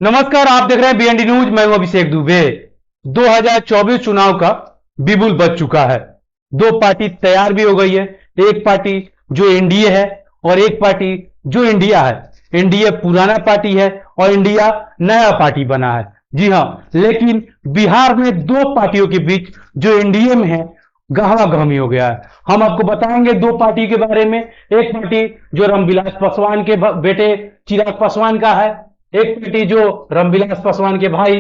नमस्कार, आप देख रहे हैं बीएनडी न्यूज। मैं हूं अभिषेक दुबे। 2024 चुनाव का बिगुल बज चुका है। दो पार्टी तैयार भी हो गई है। एक पार्टी जो एनडीए है और एक पार्टी जो इंडिया है। एनडीए पुराना पार्टी है और इंडिया नया पार्टी बना है। जी हां, लेकिन बिहार में दो पार्टियों के बीच जो एनडीए में है गहमागहमी हो गया है। हम आपको बताएंगे दो पार्टी के बारे में। एक पार्टी जो रामविलास पासवान के बेटे चिराग पासवान का है, एक पार्टी जो रामविलास पासवान के भाई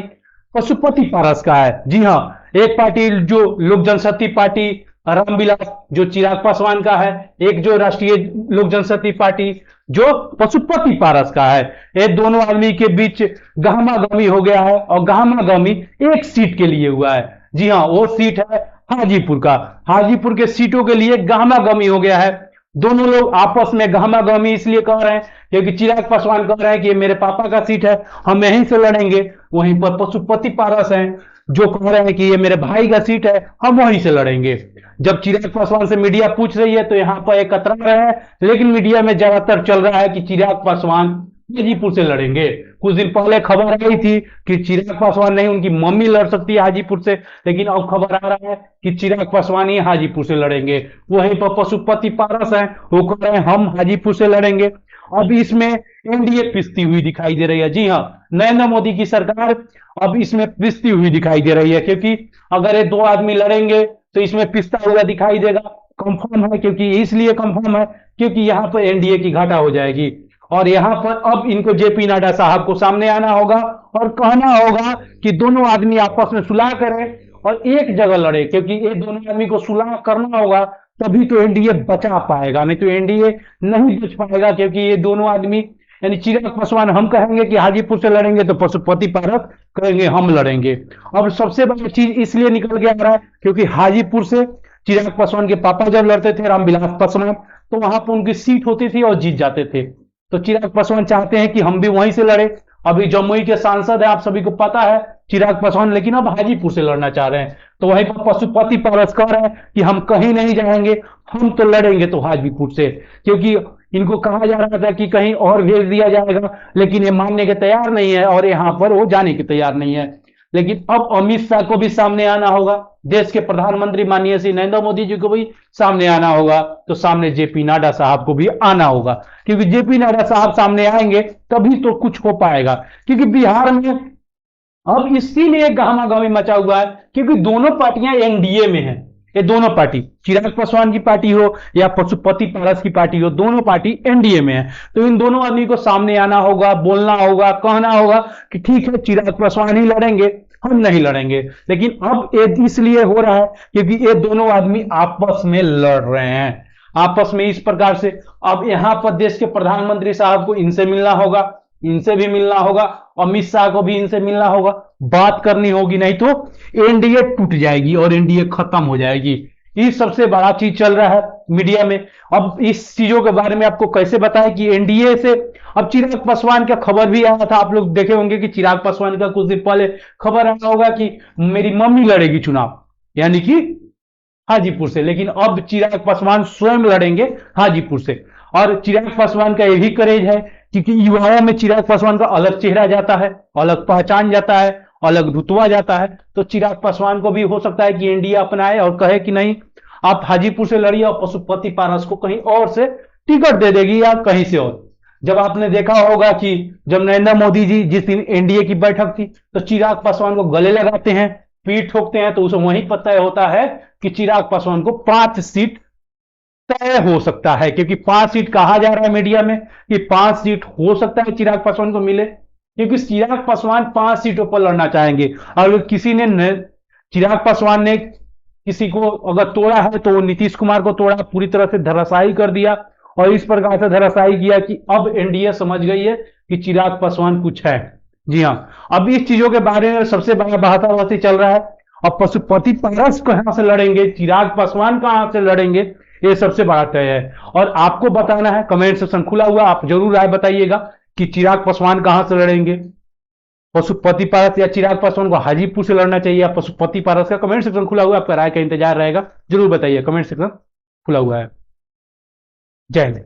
पशुपति पारस का है। जी हां, एक पार्टी जो लोक जनशक्ति पार्टी रामविलास जो चिराग पासवान का है, एक जो राष्ट्रीय लोक जनशक्ति पार्टी जो पशुपति पारस का है। ये दोनों आदमी के बीच गहमागहमी हो गया है और गहमागहमी एक सीट के लिए हुआ है। जी हां, वो सीट है हाजीपुर का। हाजीपुर के सीटों के लिए गहमागहमी हो गया है। दोनों लोग आपस में गहमागहमी इसलिए कह रहे हैं क्योंकि चिराग पासवान कह रहे हैं कि ये मेरे पापा का सीट है, हम यहीं से लड़ेंगे। वहीं पर पशुपति पारस हैं जो कह रहे हैं कि ये मेरे भाई का सीट है, हम वहीं से लड़ेंगे। जब चिराग पासवान से मीडिया पूछ रही है तो यहां पर एक कतरा रहे हैं, लेकिन मीडिया में ज्यादातर चल रहा है कि चिराग पासवान हाजीपुर से लड़ेंगे। कुछ दिन पहले खबर आई थी कि चिराग पासवान नहीं, उनकी मम्मी लड़ सकती है हाजीपुर से, लेकिन अब खबर आ रहा है कि चिराग पासवान ही हाजीपुर से लड़ेंगे। वहीं पर पशुपति पारस हैं, वो कह रहे हैं हम हाजीपुर से लड़ेंगे। अब इसमें एनडीए पिसती हुई दिखाई दे रही है। जी हाँ, नरेंद्र मोदी की सरकार अब इसमें पिसती हुई दिखाई दे रही है, क्योंकि अगर ये दो आदमी लड़ेंगे तो इसमें पिसता हुआ दिखाई देगा। कंफर्म है, क्योंकि इसलिए कंफर्म है क्योंकि यहां पर एनडीए की घाटा हो जाएगी और यहां पर अब इनको जेपी नड्डा साहब को सामने आना होगा और कहना होगा कि दोनों आदमी आपस में सुलह करें और एक जगह लड़े, क्योंकि ये दोनों आदमी को सुलह करना होगा तभी तो एनडीए बचा पाएगा, नहीं तो एनडीए नहीं बच पाएगा। क्योंकि ये दोनों आदमी यानी चिराग पासवान हम कहेंगे कि हाजीपुर से लड़ेंगे तो पशुपति पारस कहेंगे हम लड़ेंगे। अब सबसे बड़ी चीज इसलिए निकल के आ रहा है क्योंकि हाजीपुर से चिराग पासवान के पापा जब लड़ते थे रामविलास पासवान, तो वहां पर उनकी सीट होती थी और जीत जाते थे। तो चिराग पासवान चाहते हैं कि हम भी वहीं से लड़े। अभी जमुई के सांसद है, आप सभी को पता है चिराग पासवान, लेकिन अब हाजीपुर से लड़ना चाह रहे हैं। तो वहीं पर पशुपति पारस कह रहे हैं कि हम कहीं नहीं जाएंगे, हम तो लड़ेंगे तो हाजीपुर से। क्योंकि इनको कहा जा रहा था कि कहीं और भेज दिया जाएगा, लेकिन ये मानने के तैयार नहीं है और यहां पर वो जाने के तैयार नहीं है। लेकिन अब अमित शाह को भी सामने आना होगा, देश के प्रधानमंत्री माननीय श्री नरेंद्र मोदी जी को भी सामने आना होगा, तो सामने जेपी नड्डा साहब को भी आना होगा। क्योंकि जेपी नड्डा साहब सामने आएंगे तभी तो कुछ हो पाएगा। क्योंकि बिहार में अब इसीलिए गहमागहमी मचा हुआ है क्योंकि दोनों पार्टियां एनडीए में हैं। ये दोनों पार्टी, चिराग पासवान की पार्टी हो या पशुपति पारस की पार्टी हो, दोनों पार्टी एनडीए में है। तो इन दोनों आदमी को सामने आना होगा, बोलना होगा, कहना होगा कि ठीक है चिराग पासवान ही लड़ेंगे, हम नहीं लड़ेंगे। लेकिन अब ये इसलिए हो रहा है क्योंकि ये दोनों आदमी आपस में लड़ रहे हैं, आपस में इस प्रकार से। अब यहां पर देश के प्रधानमंत्री साहब को इनसे मिलना होगा, इनसे भी मिलना होगा, अमित शाह को भी इनसे मिलना होगा, बात करनी होगी, नहीं तो एनडीए टूट जाएगी और एनडीए खत्म हो जाएगी। ये सबसे बड़ा चीज चल रहा है मीडिया में। अब इस चीजों के बारे में आपको कैसे बताएं कि एनडीए से अब चिराग पासवान का खबर भी आया था, आप लोग देखे होंगे कि चिराग पासवान का कुछ दिन पहले खबर आया होगा कि मेरी मम्मी लड़ेगी चुनाव, यानी कि हाजीपुर से। लेकिन अब चिराग पासवान स्वयं लड़ेंगे हाजीपुर से। और चिराग पासवान का यही करेज है क्योंकि युवाओं में चिराग पासवान का अलग चेहरा जाता है, अलग पहचान जाता है, अलग रुतबा जाता है। तो चिराग पासवान को भी हो सकता है कि एनडीए अपनाए और कहे कि नहीं आप हाजीपुर से लड़िए और पशुपति पारस को कहीं और से टिकट दे देगी या कहीं से और। जब आपने देखा होगा कि जब नरेंद्र मोदी जी जिस दिन एनडीए की बैठक थी तो चिराग पासवान को गले लगाते हैं, पीठ ठोकते हैं, तो उसे वहीं पता होता है कि चिराग पासवान को 5 सीट तय हो सकता है। क्योंकि 5 सीट कहा जा रहा है मीडिया में कि 5 सीट हो सकता है चिराग पासवान को मिले, क्योंकि चिराग पासवान 5 सीटों पर लड़ना चाहेंगे। और किसी ने चिराग पासवान ने किसी को अगर तोड़ा है तो नीतीश कुमार को तोड़ा, पूरी तरह से धराशायी कर दिया और इस प्रकार से धराशायी किया कि अब एनडीए समझ गई है कि चिराग पासवान कुछ है। जी हाँ, अब इस चीजों के बारे में सबसे बड़ा बहसाबाजी चल रहा है। अब पशुपति पारस कहां से लड़ेंगे, चिराग पासवान कहां से लड़ेंगे, ये सबसे बड़ा तय है। और आपको बताना है, कमेंट सेक्शन खुला हुआ, आप जरूर राय बताइएगा कि चिराग पासवान कहां से लड़ेंगे, पशुपति पारस या चिराग पासवान को हाजीपुर से लड़ना चाहिए या पशुपति पारस का। कमेंट सेक्शन खुला हुआ है, आपका राय का इंतजार रहेगा, जरूर बताइए, कमेंट सेक्शन खुला हुआ है। जय हिंद।